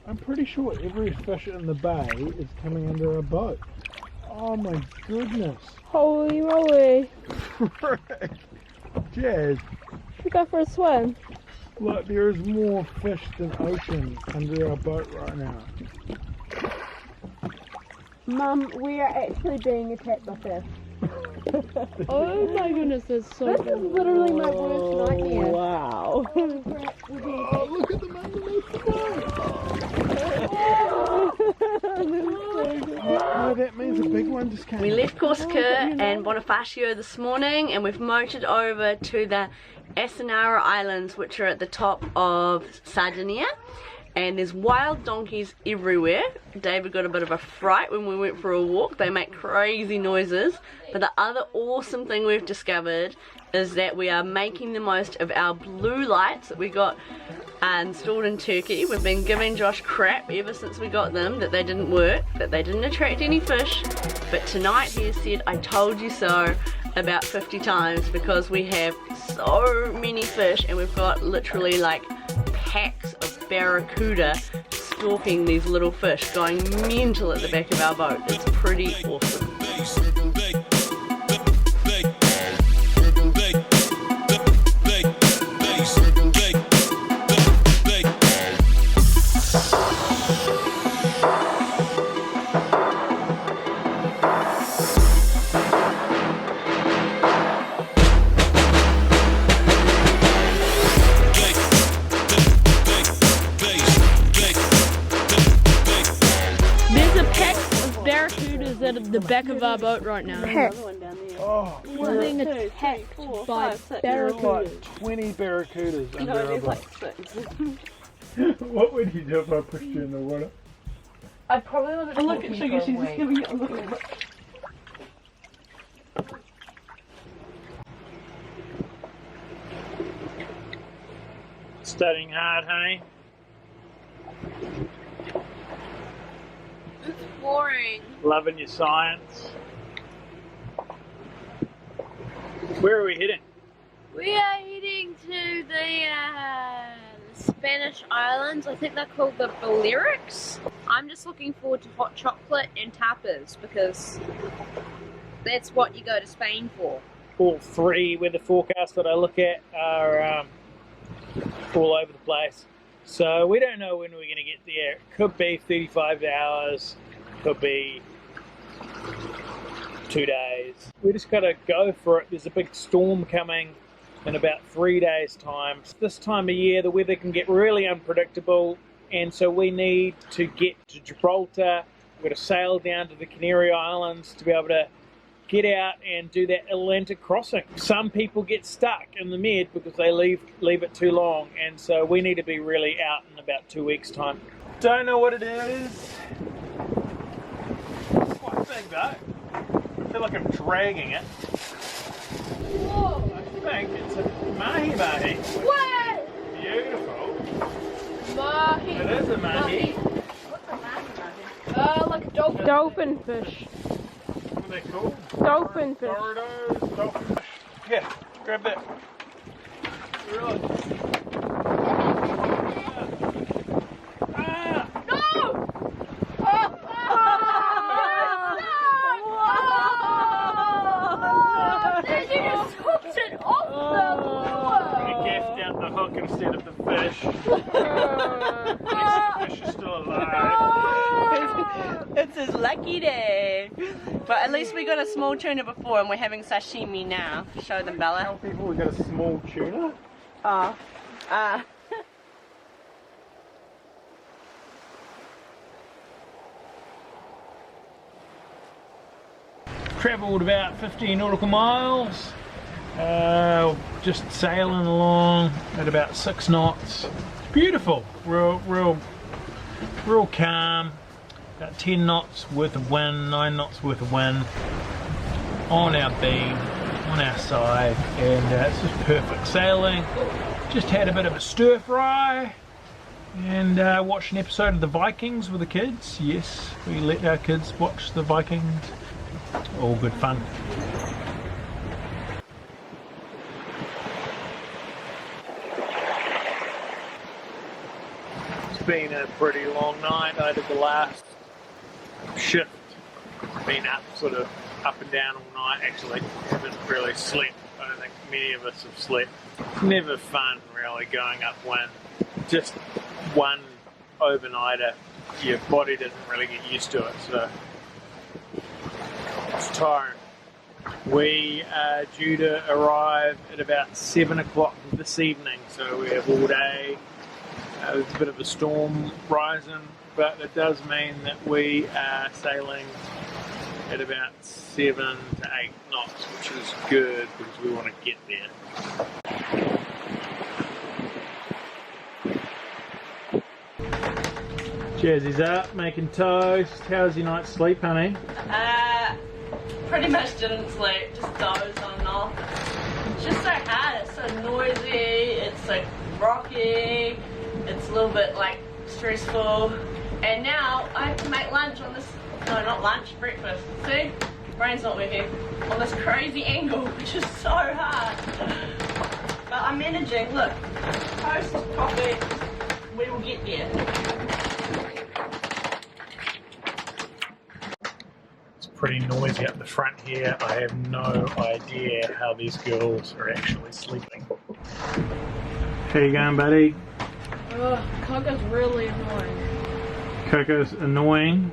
I'm pretty sure every fish in the bay is coming under a boat. Oh my goodness. Holy moly. Jazz, Should we go for a swim? look, there is more fish than ocean under our boat right now. Mum, we are actually being attacked by fish. Oh my goodness, that's so This is literally my worst nightmare. Wow. Oh, look at them underneath the boat. Oh, that means a big one just came. We left Corsica and Bonifacio this morning, and we've motored over to the Asinara Islands, which are at the top of Sardinia. And there's wild donkeys everywhere. David got a bit of a fright when we went for a walk. They make crazy noises. But the other awesome thing we've discovered is that we are making the most of our blue lights that we got installed in Turkey. We've been giving Josh crap ever since we got them that they didn't work, that they didn't attract any fish. But tonight he has said, "I told you so," about 50 times, because we have so many fish and we've got literally like packs of barracuda stalking these little fish, going mental at the back of our boat. It's pretty awesome. At the back of our boat right now. Oh, We're being attacked by barracudas. 20 barracudas under our there's boat. like 6. What would you do if I pushed you in the water? I probably would have Look at Sugar, she's just giving it a look at it. Studying hard, honey. It's boring. Loving your science. Where are we heading? We are heading to the Spanish islands. I think they're called the Balearics. I'm just looking forward to hot chocolate and tapas because that's what you go to Spain for. All three weather forecasts that I look at are all over the place. So we don't know when we're going to get there. It could be 35 hours, could be 2 days. We just got to go for it. There's a big storm coming in about 3 days' time. This time of year the weather can get really unpredictable, and so we need to get to Gibraltar. We've got to sail down to the Canary Islands to be able to get out and do that Atlantic crossing. Some people get stuck in the Med because they leave it too long, and so we need to be really out in about 2 weeks' time. Don't know what it is. It's quite big though. I feel like I'm dragging it. Whoa! I think it's a mahi-mahi. What? Beautiful. Mahi. It is a mahi. What's a mahi-mahi? Like a dolphin. Dolphin fish. What are they called? Dolphin fish. Corridors, dolphin fish. Here, grab that. Really? Ah! No! Did you just hooked it off the lure? We gaffed out the hook instead of the fish. Yes, the fish is still alive. It's his lucky day. But at least we got a small tuna before and we're having sashimi now. Show them, Bella. Tell people we got a small tuna. Travelled about 15 nautical miles. Just sailing along at about 6 knots. It's beautiful. Real calm. About 10 knots worth of wind, 9 knots worth of wind on our beam, on our side, and it's just perfect sailing. Just had a bit of a stir fry and watched an episode of the Vikings with the kids. Yes, we let our kids watch the Vikings. All good fun. been a pretty long night. I did the last shift, been up sort of up and down all night. Actually haven't really slept. I don't think many of us have slept. It's never fun really going upwind. Just one overnighter, your body doesn't really get used to it, so it's tiring. We are due to arrive at about 7 o'clock this evening, so we have all day. There's a bit of a storm rising, but it does mean that we are sailing at about 7 to 8 knots, which is good because we want to get there. Jazzy's up, making toast. How's your night's sleep, honey? Pretty much didn't sleep, just dozed on and off. It's just so hard, it's so noisy, it's so rocky, it's a little bit like stressful. And now I have to make lunch on this, no not lunch, breakfast. See? Brain's not working. On this crazy angle, which is so hard. But I'm managing, look. Toast, coffee, we will get there. Pretty noisy up the front here. I have no idea how these girls are actually sleeping. How you going, buddy? Coco's really annoying. Coco's annoying.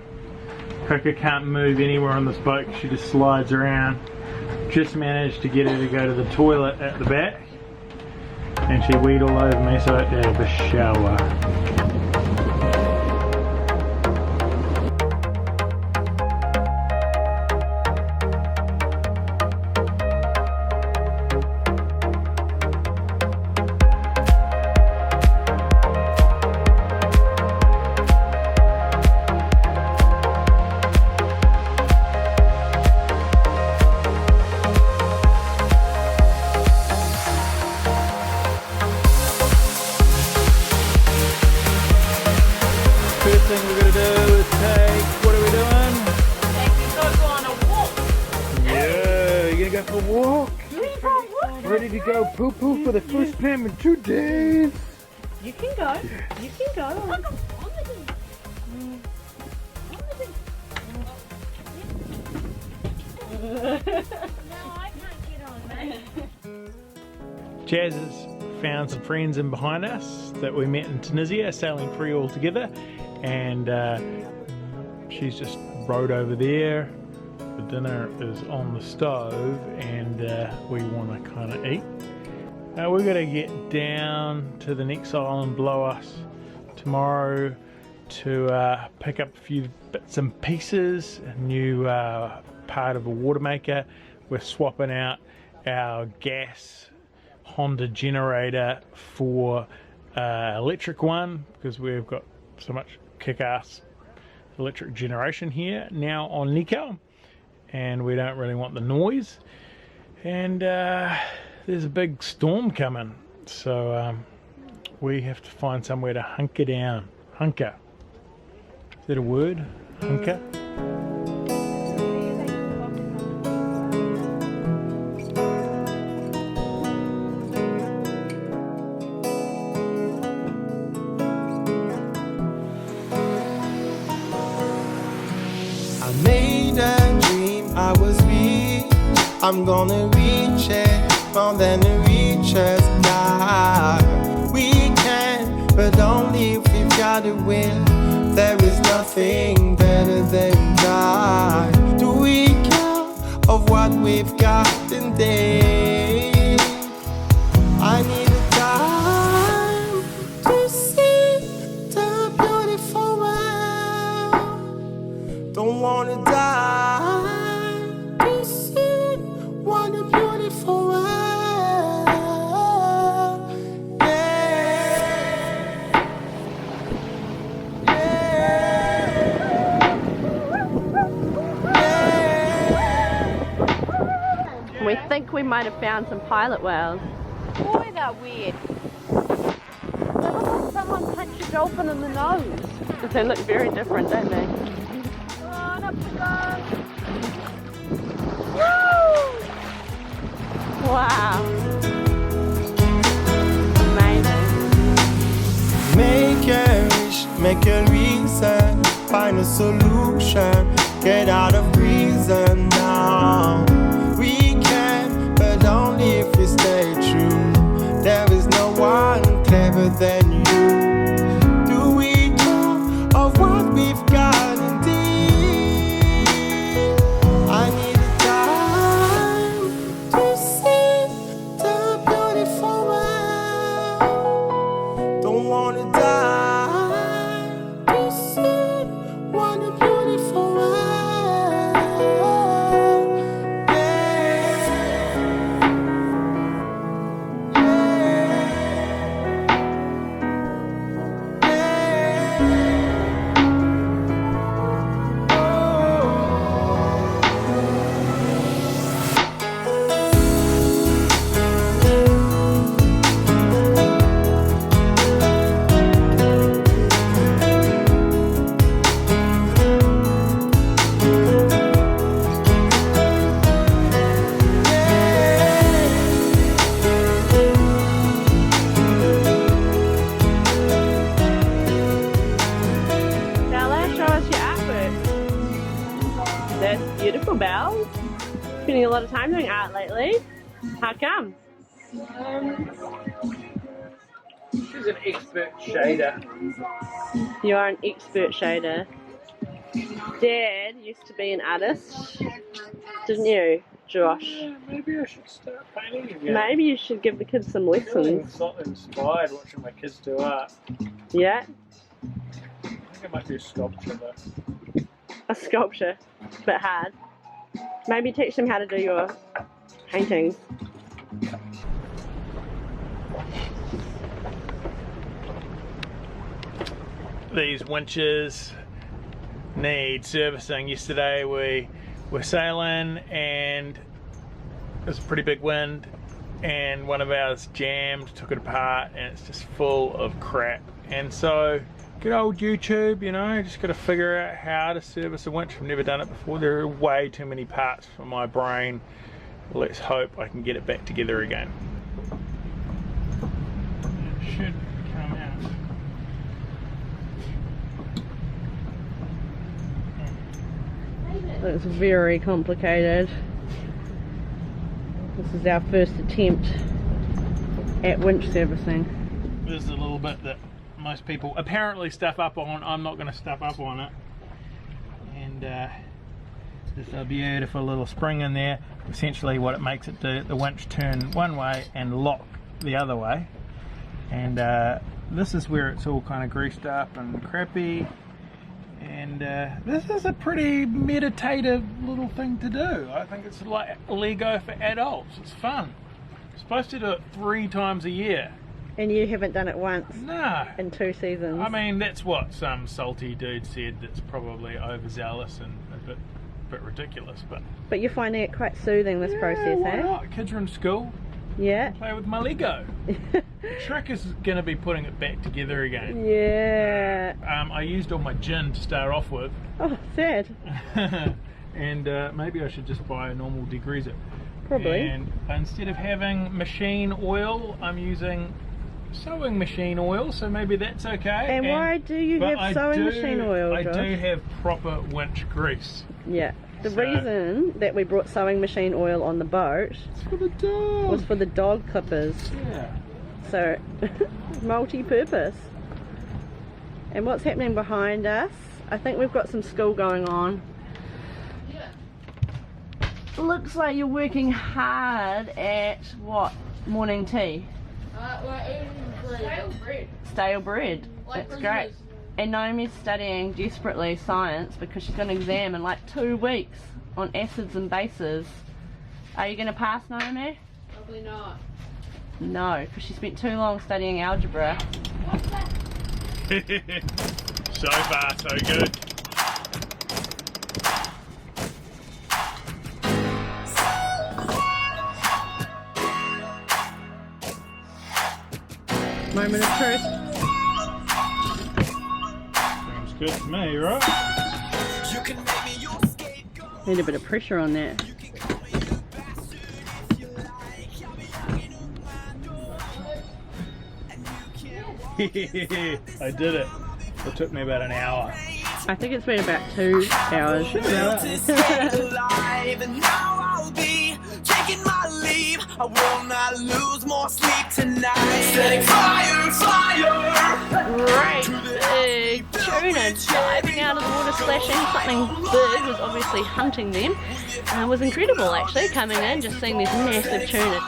Coco can't move anywhere on this boat. She just slides around. Just managed to get her to go to the toilet at the back, and she weed all over me, so I had to have a shower. First thing we're going to do is take, what are we doing? Taking Coco on a walk. Yeah, you're going to go for a walk? Ready to go poo-poo for the first time in 2 days? You can go. You can go. Jazz has found some friends in behind us that we met in Tunisia, sailing free all together, and she's just rowed over there. The dinner is on the stove, and we want to kind of eat. We're going to get down to the next island below us tomorrow to pick up a few bits and pieces, a new part of a water maker. We're swapping out our gas Honda generator for electric one because we've got so much kick-ass electric generation here now on Nikau, and we don't really want the noise, and there's a big storm coming, so we have to find somewhere to hunker down. Hunker, is that a word? Hunker? I made a dream I was rich. I'm gonna reach it, more than the richest guy. We can, but only if we've got a will. There is nothing better than God. Do we care of what we've got today? I need a time to see the beautiful world. Don't wanna die to see what a beautiful world. We think we might have found some pilot whales. Boy, they're weird. They look like someone punched a dolphin in the nose. They look very different, don't they? Come on, up we go. Wow. Amazing. Make a wish make a reason, find a solution, get out of prison now. We can, but only if we stay true. There is no one clever than you. Do we know of what we've got indeed? I need a time to see the beautiful world. Don't wanna die too soon. Want a beautiful world. Bella, show us your artwork. That's beautiful, Belle. Spending a lot of time doing art lately. How come? She's an expert shader. You are an expert shader. Dad used to be an artist, didn't you, Josh? Yeah, maybe I should start painting again. Maybe you should give the kids some I'm feeling lessons. slightly inspired watching my kids do art. Yeah, I think it might be a sculpture though. a sculpture, but hard. Maybe teach them how to do your paintings. These winches need servicing. Yesterday we were sailing and it was a pretty big wind and one of ours jammed, took it apart, and it's just full of crap. And so good old YouTube, you know, just got to figure out how to service a winch. I've never done it before. There are way too many parts for my brain. Let's hope I can get it back together again. It should come out. It's very complicated. This is our first attempt at winch servicing. This is a little bit that most people apparently stuff up on. I'm not going to stuff up on it. And there's a beautiful little spring in there. Essentially what it makes it do, the winch turn one way and lock the other way. And this is where it's all kind of greased up and crappy. And this is a pretty meditative little thing to do. I think it's like Lego for adults. It's fun. I'm supposed to do it 3 times a year. And you haven't done it once No. in 2 seasons. I mean, that's what some salty dude said. That's probably overzealous and a bit ridiculous. But you're finding it quite soothing, this process, why eh? not? Kids are in school. Yeah. Play with my Lego. Trick is going to be putting it back together again. Yeah. I used all my gin to start off with. Oh, sad. And maybe I should just buy a normal degreaser. Probably. And instead of having machine oil, I'm using sewing machine oil, so maybe that's okay. And why do you but have sewing machine oil, I Josh? do have proper winch grease. Yeah. The So- reason that we brought sewing machine oil on the boat It's for the dog. was for the dog clippers. Yeah. So, multi-purpose. And what's happening behind us? I think we've got some school going on. Looks like you're working hard at what? Morning tea? We're eating stale bread. Stale bread. Like That's great. prisoners. And Naomi's studying desperately science because she's got an exam in like 2 weeks on acids and bases. Are you going to pass, Naomi? Probably not. No, because she spent too long studying algebra. So far, so good. Moment of truth. Sounds good to me, right? Need a bit of pressure on that. I did it. It took me about an hour. I think it's been about 2 hours. Taking my leave, I will not lose more sleep tonight. Setting fire, fire. Great big tuna diving out of the water, splashing. Something big was obviously hunting them. It was incredible actually, coming in, just seeing these massive tuna.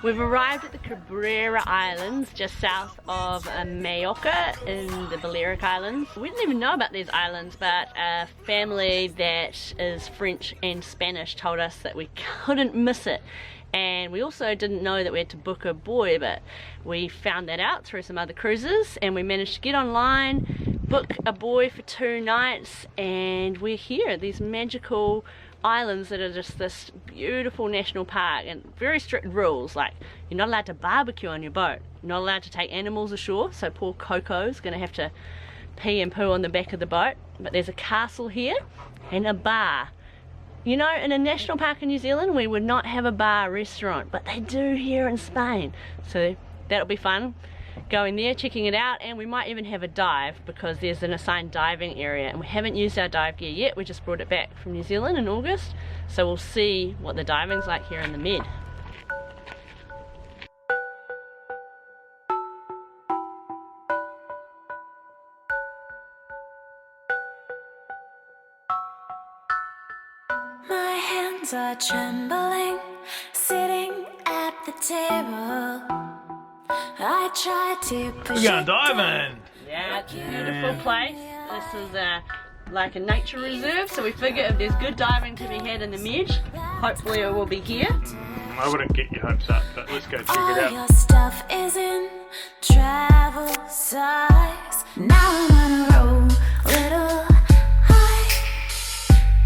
We've arrived at the Cabrera Islands, just south of Mallorca in the Balearic Islands. We didn't even know about these islands, but a family that is French and Spanish told us that we couldn't miss it. And we also didn't know that we had to book a buoy, but we found that out through some other cruises, and we managed to get online, book a buoy for 2 nights, and we're here, these magical islands that are just this beautiful national park, and very strict rules, like you're not allowed to barbecue on your boat, you're not allowed to take animals ashore, so poor Coco's gonna have to pee and poo on the back of the boat. But there's a castle here and a bar. You know, in a national park in New Zealand we would not have a bar restaurant, but they do here in Spain, so that'll be fun going there, checking it out. And we might even have a dive because there's an assigned diving area, and we haven't used our dive gear yet. We just brought it back from New Zealand in August, so we'll see what the diving's like here in the Med. My hands are trembling, sitting at the table. I try to push We're going diving! Yeah, it's a beautiful place. This is like a nature reserve, so we figure if there's good diving to be had in the Med, hopefully it will be here. I wouldn't get your hopes up, but let's go check all it out. your stuff is in travel size. Now I'm on a roll, little high.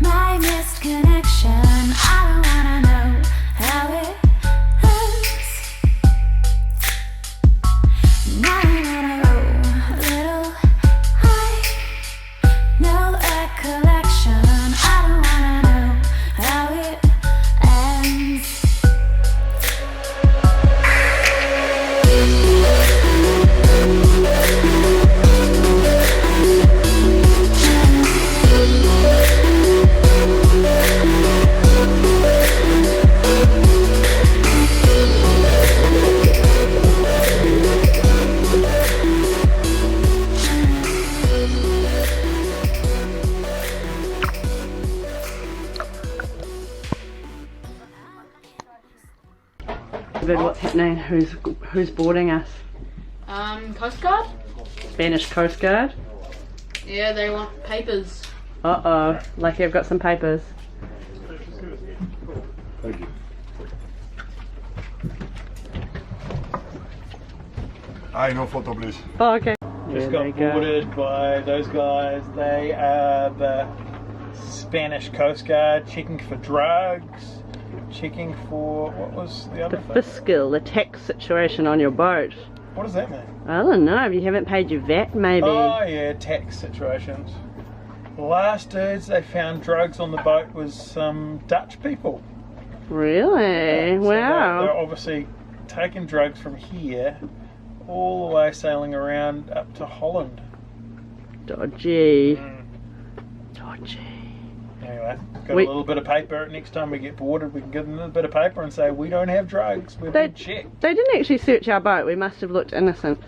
My missed connection, I don't wanna know how it ends. Now I'm on a roll, little high. No recollection, I don't wanna know how it ends. David, what's happening? Who's boarding us? Coast Guard? Spanish Coast Guard? Yeah, they want papers. Uh-oh, lucky I've got some papers. Thank you. No photo, please. Oh, okay. Just Yeah, got boarded by those guys. They are the Spanish Coast Guard, checking for drugs, checking for, what was the other The thing? fiscal, the tax situation on your boat. What does that mean? I don't know, if you haven't paid your VAT maybe. Oh yeah, tax situations. The last dudes they found drugs on the boat was some Dutch people. Really? So Wow. They're obviously taking drugs from here all the way sailing around up to Holland. Dodgy. Mm. Dodgy. Anyway, got a little bit of paper. Next time we get boarded, we can give them a little bit of paper and say, we don't have drugs, we've been checked. They didn't actually search our boat, we must have looked innocent.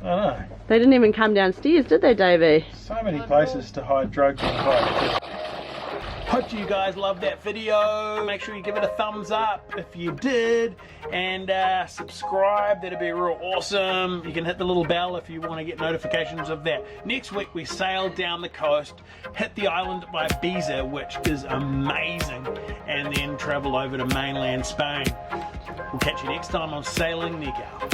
I know. They didn't even come downstairs, did they, Davey? So many places to hide drugs on the boat. Hope you guys loved that video. Make sure you give it a thumbs up if you did, and subscribe. That'd be real awesome. You can hit the little bell if you want to get notifications of that. Next week we sail down the coast, hit the island of Ibiza, which is amazing, and then travel over to mainland Spain. We'll catch you next time on Sailing Nikau.